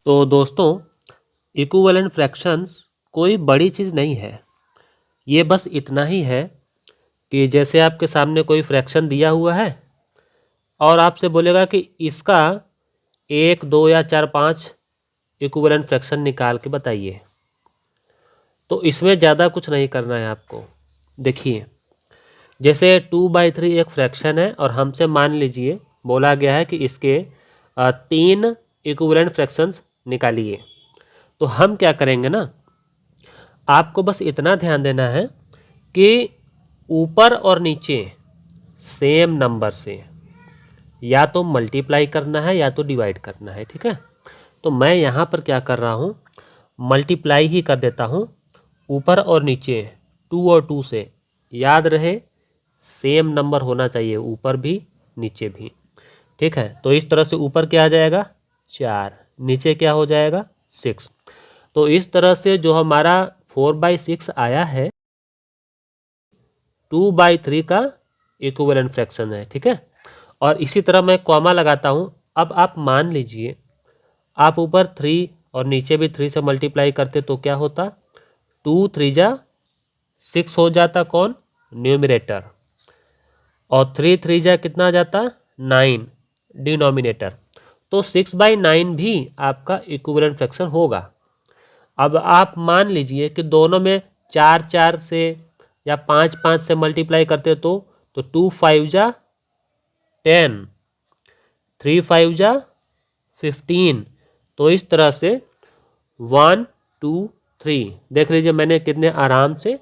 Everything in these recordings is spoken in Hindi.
तो दोस्तों, इक्विवेलेंट फ्रैक्शंस कोई बड़ी चीज़ नहीं है। ये बस इतना ही है कि जैसे आपके सामने कोई फ्रैक्शन दिया हुआ है और आपसे बोलेगा कि इसका 1, 2 या 4, 5 इक्विवेलेंट फ्रैक्शन निकाल के बताइए। तो इसमें ज़्यादा कुछ नहीं करना है आपको। देखिए, जैसे 2/3 एक फ्रैक्शन है और हमसे मान लीजिए बोला गया है कि इसके 3 इक्विवेलेंट फ्रैक्शंस निकालिए। तो हम क्या करेंगे ना, आपको बस इतना ध्यान देना है कि ऊपर और नीचे सेम नंबर से या तो मल्टीप्लाई करना है या तो डिवाइड करना है। ठीक है, तो मैं यहाँ पर क्या कर रहा हूँ, मल्टीप्लाई ही कर देता हूँ। ऊपर और नीचे 2 और 2 से, याद रहे सेम नंबर होना चाहिए, ऊपर भी नीचे भी। ठीक है, तो इस तरह से ऊपर क्या आ जाएगा 4, नीचे क्या हो जाएगा 6। तो इस तरह से जो हमारा 4/6 आया है 2/3 का इक्विवेलेंट फ्रैक्शन है। ठीक है, और इसी तरह मैं कॉमा लगाता हूँ। अब आप मान लीजिए आप ऊपर 3 और नीचे भी 3 से मल्टीप्लाई करते तो क्या होता, 2 3 जा 6 हो जाता कौन, न्यूमरेटर, और 3 3 जा कितना आ जाता 9, डिनोमिनेटर। तो 6/9 भी आपका इक्विवेलेंट फ्रैक्शन होगा। अब आप मान लीजिए कि दोनों में 4 4 से या 5 5 से मल्टीप्लाई करते तो 2 5 जा 10, 3 5 जा 15। तो इस तरह से 1 2 3 देख लीजिए मैंने कितने आराम से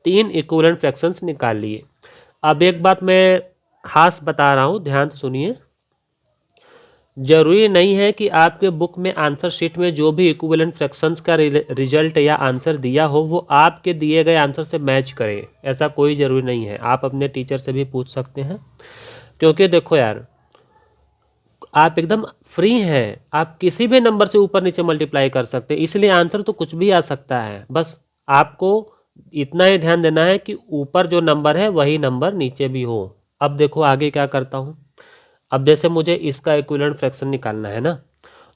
3 इक्विवेलेंट फ्रैक्शंस निकाल लिए। अब एक बात मैं खास बता रहा हूँ, ध्यान से सुनिए। जरूरी नहीं है कि आपके बुक में आंसर शीट में जो भी इक्विवेलेंट फ्रैक्शंस का रिजल्ट या आंसर दिया हो वो आपके दिए गए आंसर से मैच करे, ऐसा कोई ज़रूरी नहीं है। आप अपने टीचर से भी पूछ सकते हैं, क्योंकि देखो यार, आप एकदम फ्री हैं, आप किसी भी नंबर से ऊपर नीचे मल्टीप्लाई कर सकते हैं, इसलिए आंसर तो कुछ भी आ सकता है। बस आपको इतना ही ध्यान देना है कि ऊपर जो नंबर है वही नंबर नीचे भी हो। अब देखो आगे क्या करता हूँ। अब जैसे मुझे इसका इक्विवेलेंट फ्रैक्शन निकालना है ना,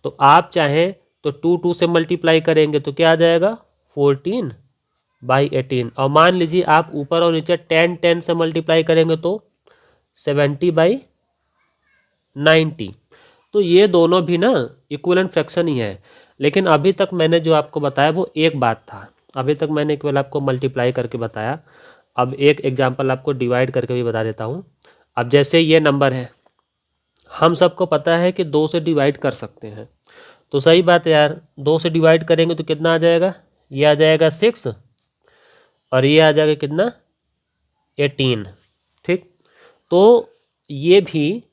तो आप चाहें तो 2 2 से मल्टीप्लाई करेंगे तो क्या आ जाएगा 14/18, और मान लीजिए आप ऊपर और नीचे 10 10 से मल्टीप्लाई करेंगे तो 70/90। तो ये दोनों भी ना इक्विवेलेंट फ्रैक्शन ही है। लेकिन अभी तक मैंने जो आपको बताया वो एक बात था, अभी तक मैंने केवल आपको मल्टीप्लाई करके बताया। अब एक एग्जांपल आपको डिवाइड करके भी बता देता हूँ। अब जैसे ये नंबर है, हम सबको पता है कि 2 से डिवाइड कर सकते हैं, तो सही बात है यार, 2 से डिवाइड करेंगे तो कितना आ जाएगा, ये आ जाएगा 6 और ये आ जाएगा कितना 18। ठीक, तो ये भी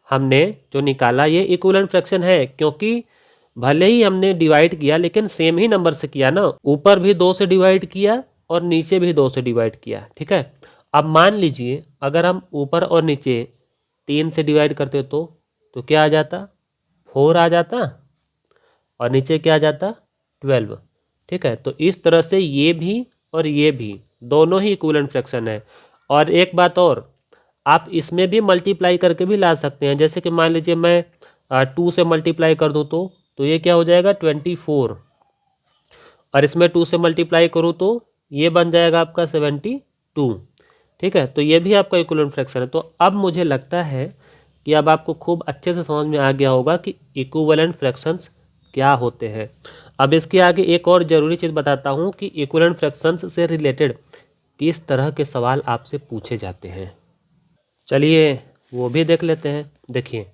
हमने जो निकाला ये इक्विवेलेंट फ्रैक्शन है, क्योंकि भले ही हमने डिवाइड किया लेकिन सेम ही नंबर से किया ना, ऊपर भी 2 से डिवाइड किया और नीचे भी 2 से डिवाइड किया। ठीक है, अब मान लीजिए अगर हम ऊपर और नीचे 3 से डिवाइड करते तो क्या आ जाता 4 आ जाता, और नीचे क्या आ जाता 12। ठीक है, तो इस तरह से ये भी और ये भी दोनों ही इक्विवेलेंट फ्रैक्शन है। और एक बात और, आप इसमें भी मल्टीप्लाई करके भी ला सकते हैं। जैसे कि मान लीजिए मैं 2 से मल्टीप्लाई कर दूँ तो ये क्या हो जाएगा 24, और इसमें 2 से मल्टीप्लाई करूँ तो ये बन जाएगा आपका 72। ठीक है, तो ये भी आपका इक्विवेलेंट फ्रैक्शन है। तो अब मुझे लगता है कि अब आपको खूब अच्छे से समझ में आ गया होगा कि इक्विवेलेंट फ्रैक्शंस क्या होते हैं। अब इसके आगे एक और ज़रूरी चीज़ बताता हूँ कि इक्विवेलेंट फ्रैक्शंस से रिलेटेड किस तरह के सवाल आपसे पूछे जाते हैं। चलिए वो भी देख लेते हैं। देखिए,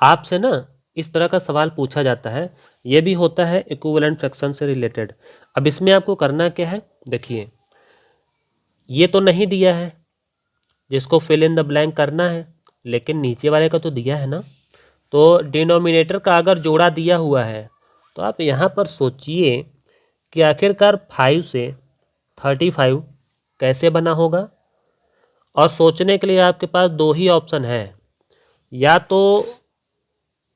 आपसे ना इस तरह का सवाल पूछा जाता है, ये भी होता है इक्विवेलेंट फ्रैक्शन से रिलेटेड। अब इसमें आपको करना क्या है, देखिए ये तो नहीं दिया है जिसको फिल इन द ब्लैंक करना है, लेकिन नीचे वाले का तो दिया है ना। तो डिनोमिनेटर का अगर जोड़ा दिया हुआ है तो आप यहाँ पर सोचिए कि आखिरकार 5 से 35 कैसे बना होगा। और सोचने के लिए आपके पास दो ही ऑप्शन है, या तो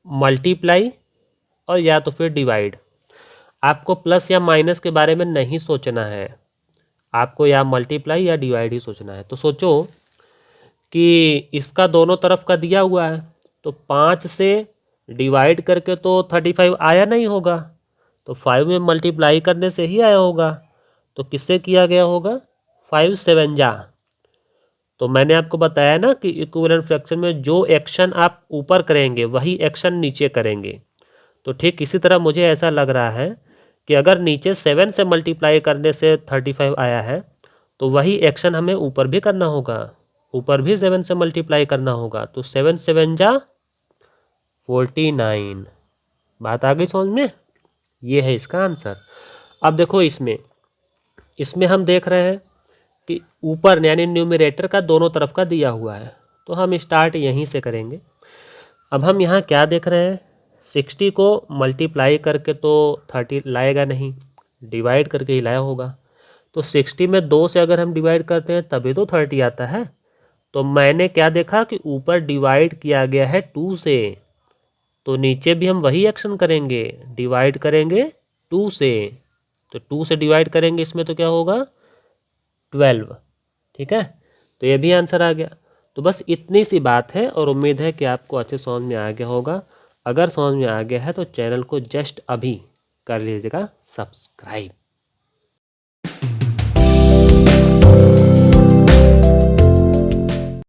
मल्टीप्लाई और या तो फिर डिवाइड। आपको प्लस या माइनस के बारे में नहीं सोचना है, आपको या मल्टीप्लाई या डिवाइड ही सोचना है। तो सोचो कि इसका दोनों तरफ का दिया हुआ है, तो 5 से डिवाइड करके तो 35 आया नहीं होगा, तो 5 में मल्टीप्लाई करने से ही आया होगा। तो किससे किया गया होगा? 5 7 जा। तो मैंने आपको बताया ना कि इक्विवेलेंट फ्रैक्शन में जो एक्शन आप ऊपर करेंगे वही एक्शन नीचे करेंगे। तो ठीक इसी तरह मुझे ऐसा लग रहा है कि अगर नीचे 7 से मल्टीप्लाई करने से 35 आया है तो वही एक्शन हमें ऊपर भी करना होगा, ऊपर भी 7 से मल्टीप्लाई करना होगा। तो 7 7 जा 49। बात आ गई समझ में? ये है इसका आंसर। अब देखो इसमें हम देख रहे हैं कि ऊपर यानी न्यूमरेटर का दोनों तरफ का दिया हुआ है, तो हम स्टार्ट यहीं से करेंगे। अब हम यहाँ क्या देख रहे हैं? 60 को मल्टीप्लाई करके तो 30 लाएगा नहीं, डिवाइड करके ही लाया होगा। तो 60 में 2 से अगर हम डिवाइड करते हैं तभी तो 30 आता है। तो मैंने क्या देखा कि ऊपर डिवाइड किया गया है 2 से, तो नीचे भी हम वही एक्शन करेंगे, डिवाइड करेंगे 2 से। तो 2 से डिवाइड करेंगे इसमें तो क्या होगा? 12। ठीक है, तो ये भी आंसर आ गया। तो बस इतनी सी बात है और उम्मीद है कि आपको अच्छे समझ में आ गया होगा। अगर समझ में आ गया है तो चैनल को जस्ट अभी कर लीजिएगा सब्सक्राइब।